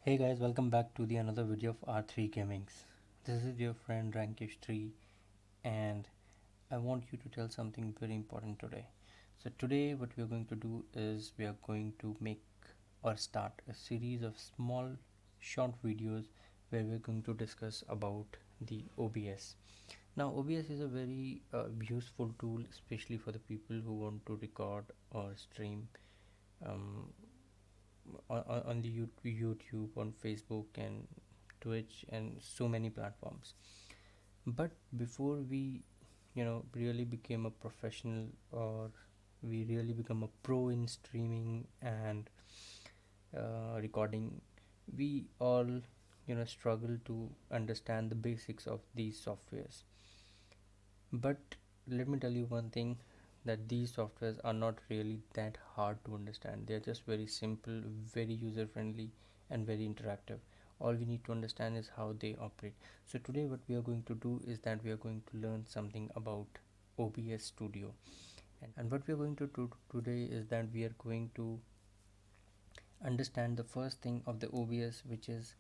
Hey guys, welcome back to the another video of R3 Gamings. This is your friend Rankish3 and I want you to tell something very important today. So today what we are going to do is we are going to make or start a series of small short videos where we're going to discuss about the OBS. Now OBS is a very useful tool, especially for the people who want to record or stream um, on the YouTube, on Facebook and Twitch and so many platforms. But before we really became a professional, or we really become a pro in streaming and recording, we all struggle to understand the basics of these softwares. But let me tell you one thing, that these softwares are not really that hard to understand. They are just very simple, very user friendly and very interactive. All we need to understand is how they operate. So today what we are going to do is that we are going to learn something about OBS Studio. And what we are going to do today is that we are going to understand the first thing of the OBS, which is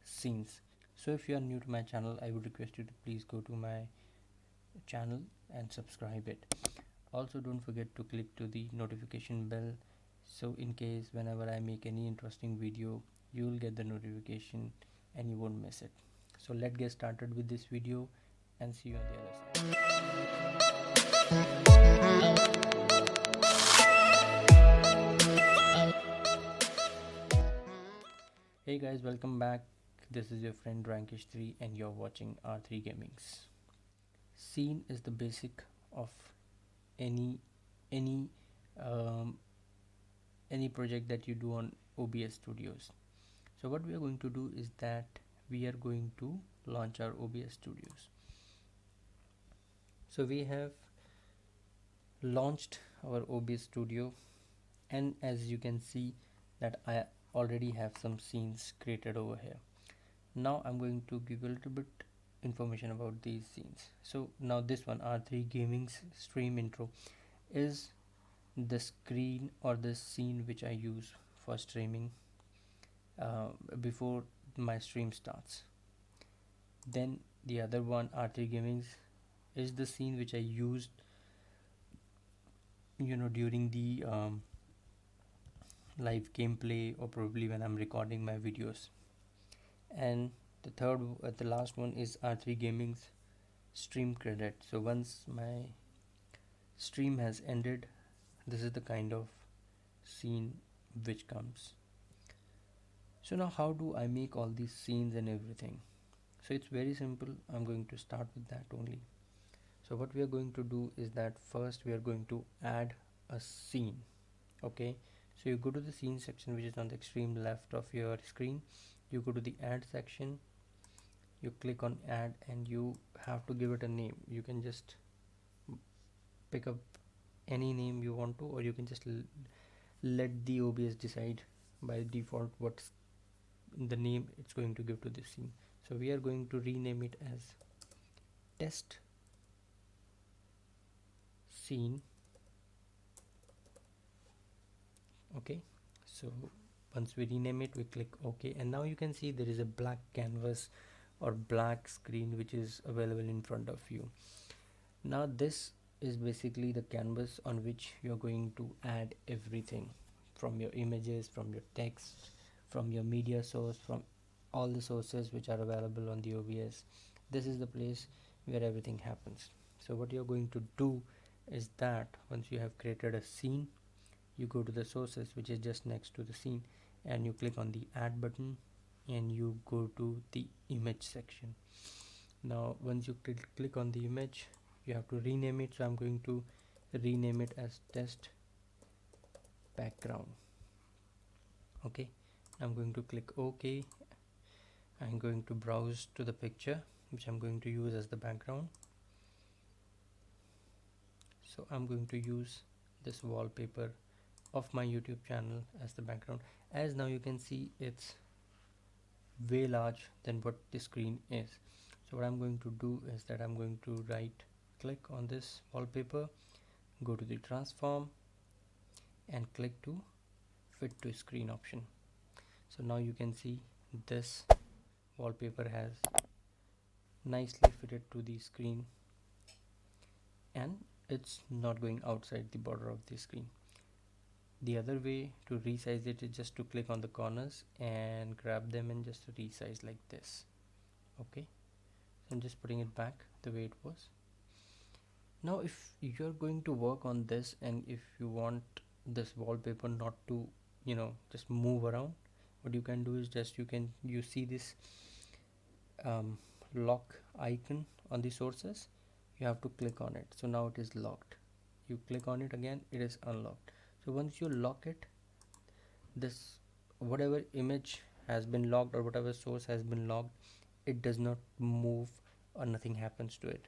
scenes. So if you are new to my channel, I would request you to please go to my channel and subscribe it. Also don't forget to click to the notification bell, so in case whenever I make any interesting video, you will get the notification and you won't miss it. So let's get started with this video and see you on the other side. Hey guys, welcome back. This is your friend Rankish3 and you're watching R3 Gamings. Scene is the basic of any any um, any project that you do on OBS Studios. So what we are going to do is that we are going to launch our OBS Studios. So we have launched our OBS Studio, and as you can see that I already have some scenes created over here. Now I'm going to give a little bit information about these scenes. So now this one, R3 Gaming's stream intro, is the screen or the scene which I use for streaming before my stream starts. Then the other one, R3 Gaming's, is the scene which I used during the live gameplay, or probably when I'm recording my videos. And the last one is R3 Gaming's stream credit. So once my stream has ended, this is the kind of scene which comes. So now how do I make all these scenes and everything? So it's very simple. I'm going to start with that only. So what we are going to do is that first we are going to add a scene. Okay, so you go to the scene section, which is on the extreme left of your screen. You go to the add section, you click on add, and you have to give it a name. You can just pick up any name you want to, or you can just let the OBS decide by default what's the name it's going to give to this scene. So we are going to rename it as test scene. Okay, so once we rename it, we click OK, and now you can see there is a black canvas or black screen which is available in front of you. Now this is basically the canvas on which you're going to add everything, from your images, from your text, from your media source, from all the sources which are available on the OBS. This is the place where everything happens. So what you're going to do is that once you have created a scene, you go to the sources, which is just next to the scene, and you click on the add button and you go to the image section. Now once you click on the image, you have to rename it. So I'm going to rename it as test background. Okay, I'm going to click OK. I'm going to browse to the picture which I'm going to use as the background. So I'm going to use this wallpaper of my YouTube channel as the background. As now you can see, it's way large than what the screen is. So what I'm going to do is that I'm going to right click on this wallpaper, go to the transform and click to fit to screen option. So now you can see this wallpaper has nicely fitted to the screen, and it's not going outside the border of the screen. The other way to resize it is just to click on the corners and grab them and just resize like this. Okay, so I'm just putting it back the way it was. Now if you're going to work on this, and if you want this wallpaper not to, just move around, what you can do is just you see this lock icon on the sources. You have to click on it. So now it is locked. You click on it again, it is unlocked. So once you lock it, this whatever image has been locked or whatever source has been locked, it does not move or nothing happens to it.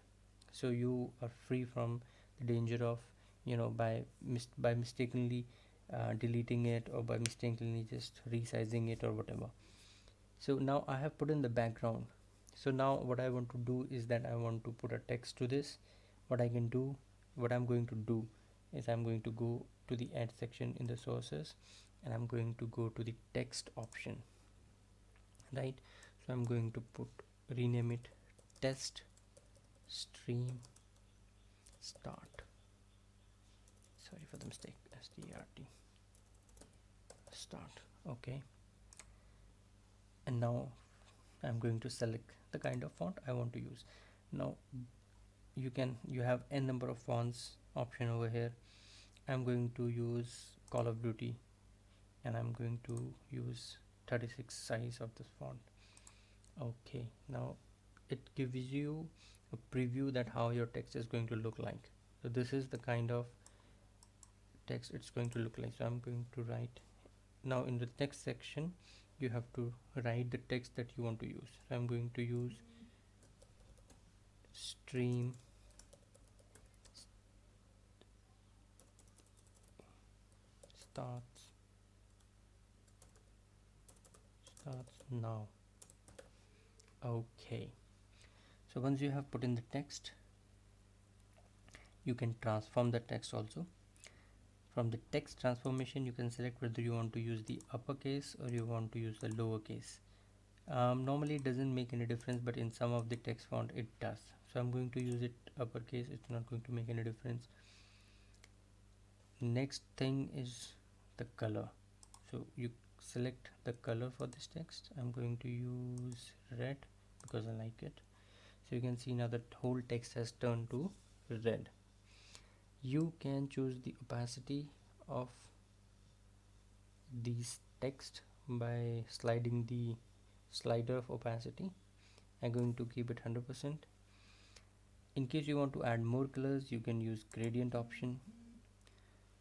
So you are free from the danger of by mistakenly deleting it, or by mistakenly just resizing it or whatever. So now I have put in the background. So now what I want to do is that I want to put a text to this. What I'm going to do is I'm going to go to the add section in the sources, and I'm going to go to the text option, right? So I'm going to rename it test stream start. Sorry for the mistake. STRT start. Okay, and now I'm going to select the kind of font I want to use. Now you have n number of fonts option over here. I'm going to use Call of Duty, and I'm going to use 36 size of this font. Okay, now it gives you a preview that how your text is going to look like. So this is the kind of text it's going to look like. So I'm going to write, now in the text section you have to write the text that you want to use. So I'm going to use stream starts now. Okay, so once you have put in the text, you can transform the text also. From the text transformation, you can select whether you want to use the uppercase or you want to use the lowercase. Normally it doesn't make any difference, but in some of the text font it does. So I'm going to use it uppercase. It's not going to make any difference. Next thing is the color. So you select the color for this text. I'm going to use red because I like it. So you can see now that whole text has turned to red. You can choose the opacity of these text by sliding the slider of opacity. I'm going to keep it 100%. In case you want to add more colors, you can use gradient option.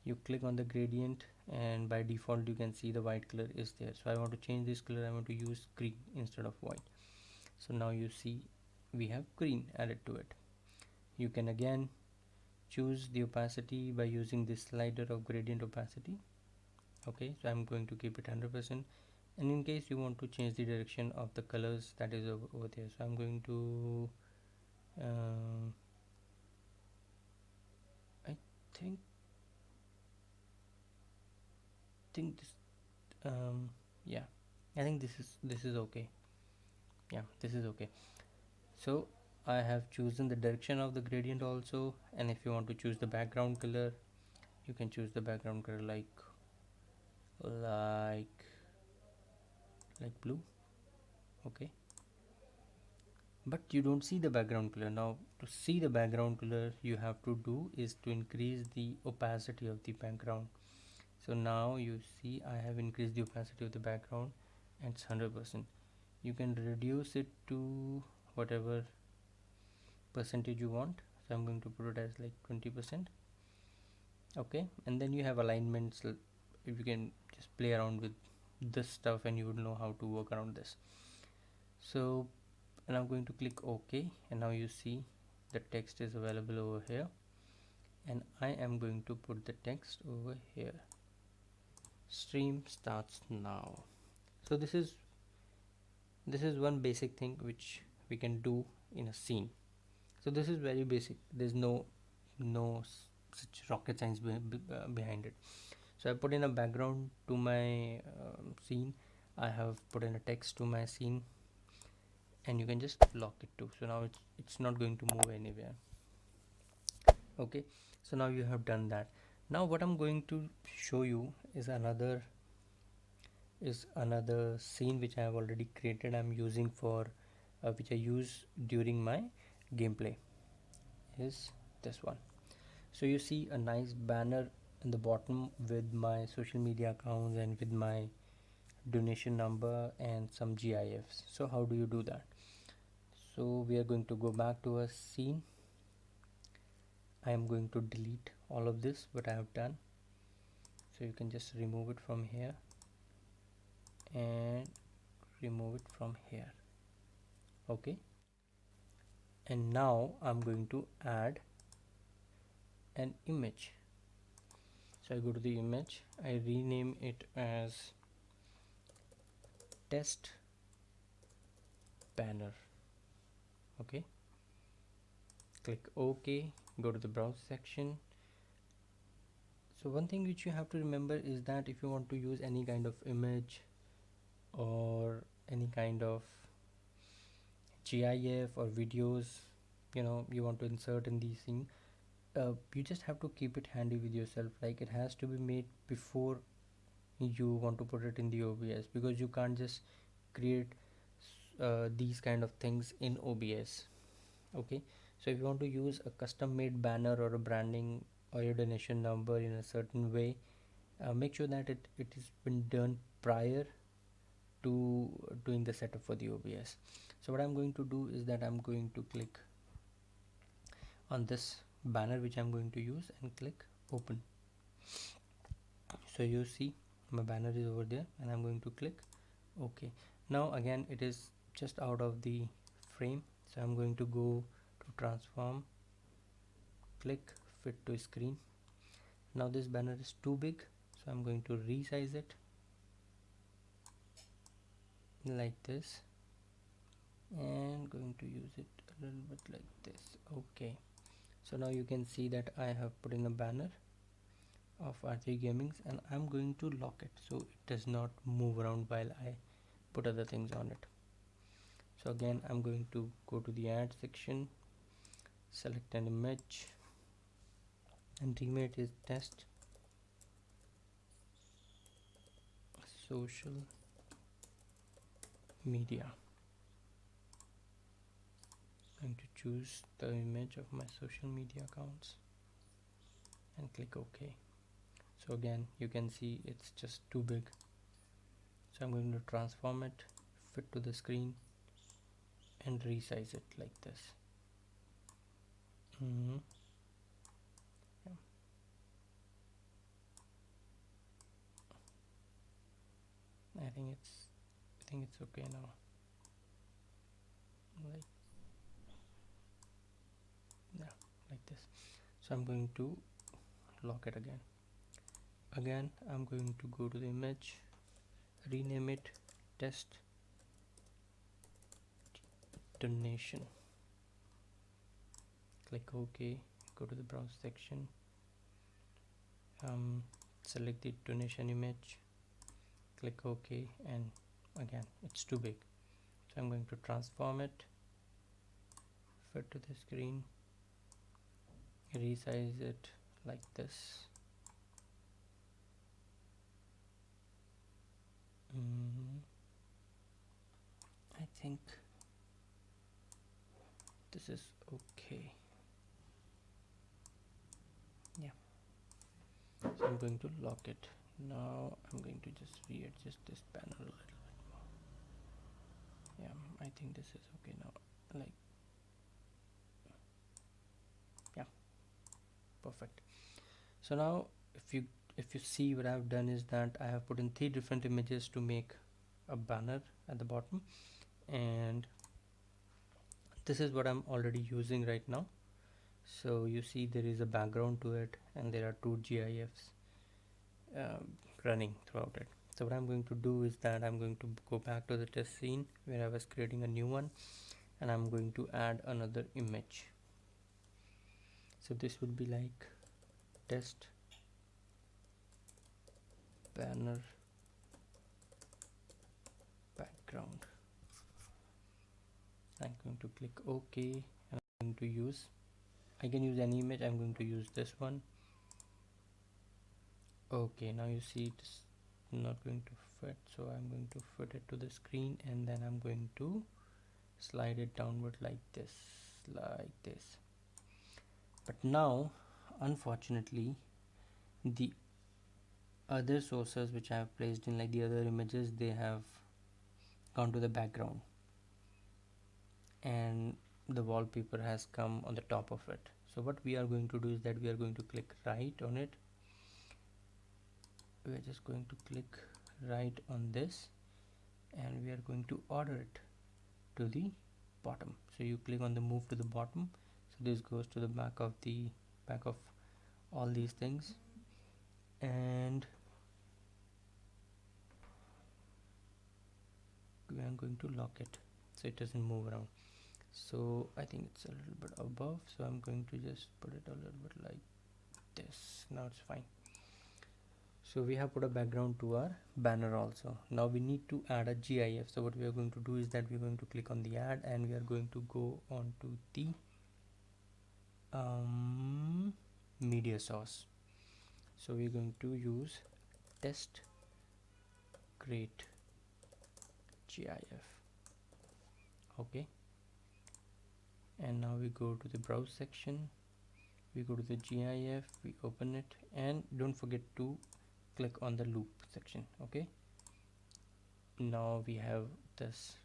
You click on the gradient, and by default you can see the white color is there. So I want to change this color. I want to use green instead of white. So now you see we have green added to it. You can again choose the opacity by using this slider of gradient opacity. Okay, so I'm going to keep it 100%. And in case you want to change the direction of the colors, that is over there. So I'm going to I think this yeah, I think this is okay. Yeah, this is okay. So I have chosen the direction of the gradient also, and if you want to choose the background color, you can choose the background color like blue. Okay, but you don't see the background color. Now to see the background color, you have to do is to increase the opacity of the background. So now you see I have increased the opacity of the background, and it's 100%. You can reduce it to whatever percentage you want. So I'm going to put it as like 20%. Okay, and then you have alignments. If you can just play around with this stuff, and you would know how to work around this. So, and I'm going to click OK, and now you see the text is available over here, and I am going to put the text over here. Stream starts now. So this is one basic thing which we can do in a scene. So this is very basic. There's no such rocket science behind it. So I put in a background to my scene. I have put in a text to my scene, and you can just lock it too. So now it's not going to move anywhere. Okay, so now you have done that. Now what I'm going to show you is another scene which I have already created. I'm using for which I use during my gameplay, is this one. So you see a nice banner in the bottom with my social media accounts and with my donation number and some GIFs. So how do you do that? So we are going to go back to a scene. I am going to delete all of this what I have done, so you can just remove it from here and remove it from here. Okay, and now I'm going to add an image. So I go to the image, I rename it as test banner. Okay, click OK, go to the browse section. So one thing which you have to remember is that if you want to use any kind of image or any kind of GIF or videos, you want to insert in these things, you just have to keep it handy with yourself. Like, it has to be made before you want to put it in the OBS, because you can't just create these kind of things in OBS. Okay, so if you want to use a custom made banner or a branding or your donation number in a certain way, make sure that it has been done prior to doing the setup for the OBS. So what I'm going to do is that I'm going to click on this banner which I'm going to use and click open. So you see my banner is over there, and I'm going to click OK. Now again it is just out of the frame, so I'm going to go to transform, click fit to screen. Now this banner is too big, so I'm going to resize it like this, and going to use it a little bit like this. Okay, so now you can see that I have put in a banner of R3 Gamings, and I'm going to lock it so it does not move around while I put other things on it. So again I'm going to go to the add section, select an image, and rename it is test social media. I'm going to choose the image of my social media accounts and click OK. So again you can see it's just too big, so I'm going to transform it, fit to the screen, and resize it like this. Yeah. I think it's okay now. Like this. So I'm going to lock it again. I'm going to go to the image, rename it test donation, click OK, go to the browse section, select the donation image, click OK, and again it's too big, so I'm going to transform it, fit to the screen, resize it like this. I think this is okay. Yeah, so I'm going to lock it. Now I'm going to just readjust this panel a little bit more. Yeah, I think this is okay now. Like, yeah, perfect. So now if you see, what I've done is that I have put in 3 different images to make a banner at the bottom, and this is what I'm already using right now. So you see there is a background to it, and there are 2 GIFs running throughout it. So what I'm going to do is that I'm going to go back to the test scene where I was creating a new one, and I'm going to add another image. So this would be like test banner background. I'm going to click OK, and I'm going to use, I can use any image. I'm going to use this one. Okay, now you see it's not going to fit, so I'm going to fit it to the screen, and then I'm going to slide it downward like this. But now, unfortunately, the other sources which I have placed in, like the other images, they have gone to the background, and the wallpaper has come on the top of it. So what we are going to do is that we are going to click right on it. We are just going to click right on this, and we are going to order it to the bottom. So you click on the move to the bottom, so this goes to the back of all these things, and we are going to lock it so it doesn't move around. So I think it's a little bit above, so I'm going to just put it a little bit like this. Now it's fine. So we have put a background to our banner also. Now we need to add a GIF. So what we are going to do is that we're going to click on the add, and we are going to go on to the media source. So we're going to use test create GIF. Okay, and now we go to the browse section, we go to the GIF, we open it, and don't forget to click on the loop section. Okay, now we have this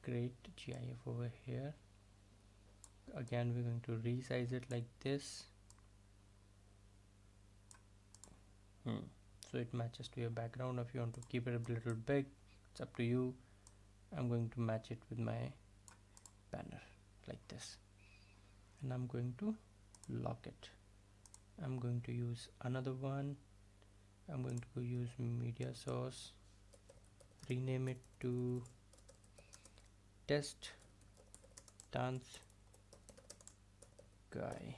great GIF over here. Again, we're going to resize it like this, so it matches to your background. If you want to keep it a little big, it's up to you. I'm going to match it with my banner like this, and I'm going to lock it. I'm going to use another one. I'm going to go use media source, rename it to test dance guy,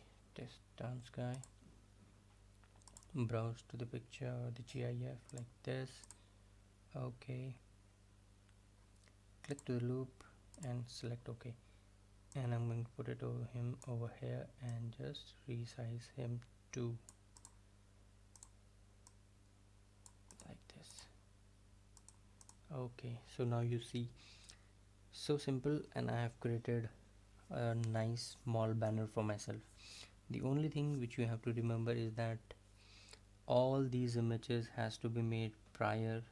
browse to the picture or the GIF like this. Okay, click to the loop and select OK, and I'm going to put it over here and just resize him to like this. Okay, so now you see, so simple, and I have created a nice small banner for myself. The only thing which you have to remember is that all these images has to be made prior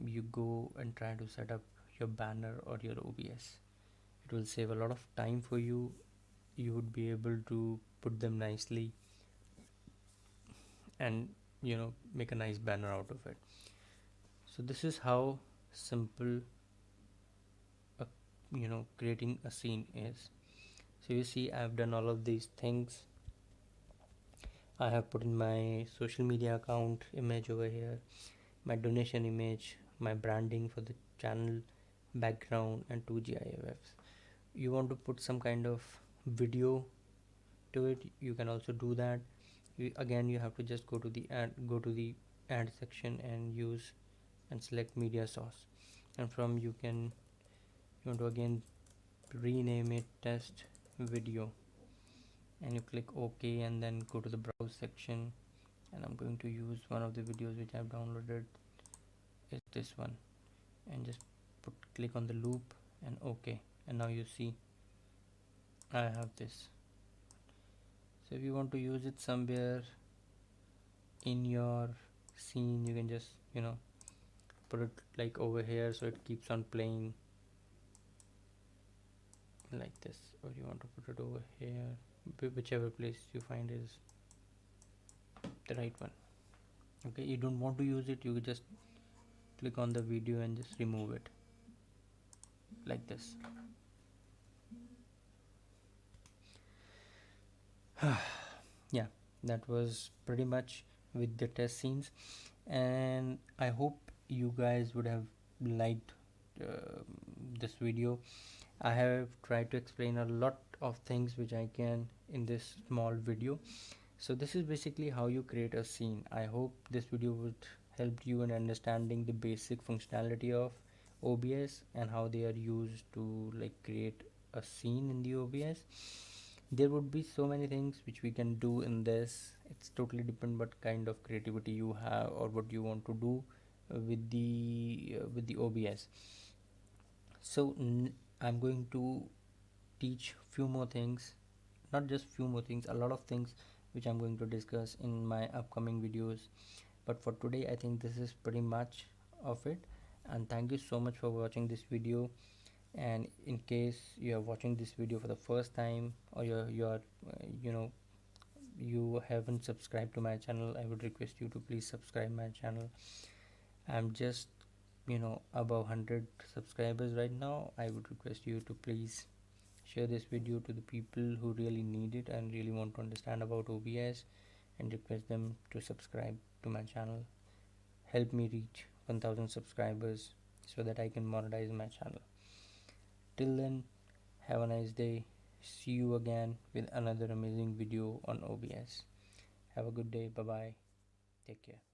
you go and try to set up your banner or your OBS. It will save a lot of time for you. You would be able to put them nicely and make a nice banner out of it. So this is how simple creating a scene is. So you see, I've done all of these things. I have put in my social media account image over here, my donation image, my branding for the channel, background, and 2 GIFs. You want to put some kind of video to it, you can also do that. Again, you have to just go to the add section and use and select media source, and from you want to again rename it test video, and you click OK, and then go to the browse section, and I'm going to use one of the videos which I've downloaded, is this one, and just click on the loop and OK, and now you see I have this. So if you want to use it somewhere in your scene, you can just put it like over here, so it keeps on playing like this, or you want to put it over here, whichever place you find is the right one. Okay, you don't want to use it, you just click on the video and just remove it like this. Yeah, that was pretty much with the test scenes, and I hope you guys would have liked this video. I have tried to explain a lot of things which I can in this small video. So this is basically how you create a scene. I hope this video would helped you in understanding the basic functionality of OBS and how they are used to like create a scene in the OBS. There would be so many things which we can do in this. It's totally depend what kind of creativity you have or what you want to do with the OBS. So I'm going to teach few more things, not just few more things, a lot of things which I'm going to discuss in my upcoming videos. But for today I think this is pretty much of it, and thank you so much for watching this video. And in case you are watching this video for the first time, or you are you haven't subscribed to my channel, I would request you to please subscribe my channel. I'm just above 100 subscribers right now. I would request you to please share this video to the people who really need it and really want to understand about OBS, and request them to subscribe to my channel. Help me reach 1000 subscribers so that I can monetize my channel. Till then, have a nice day. See you again with another amazing video on OBS. Have a good day. Bye bye. Take care.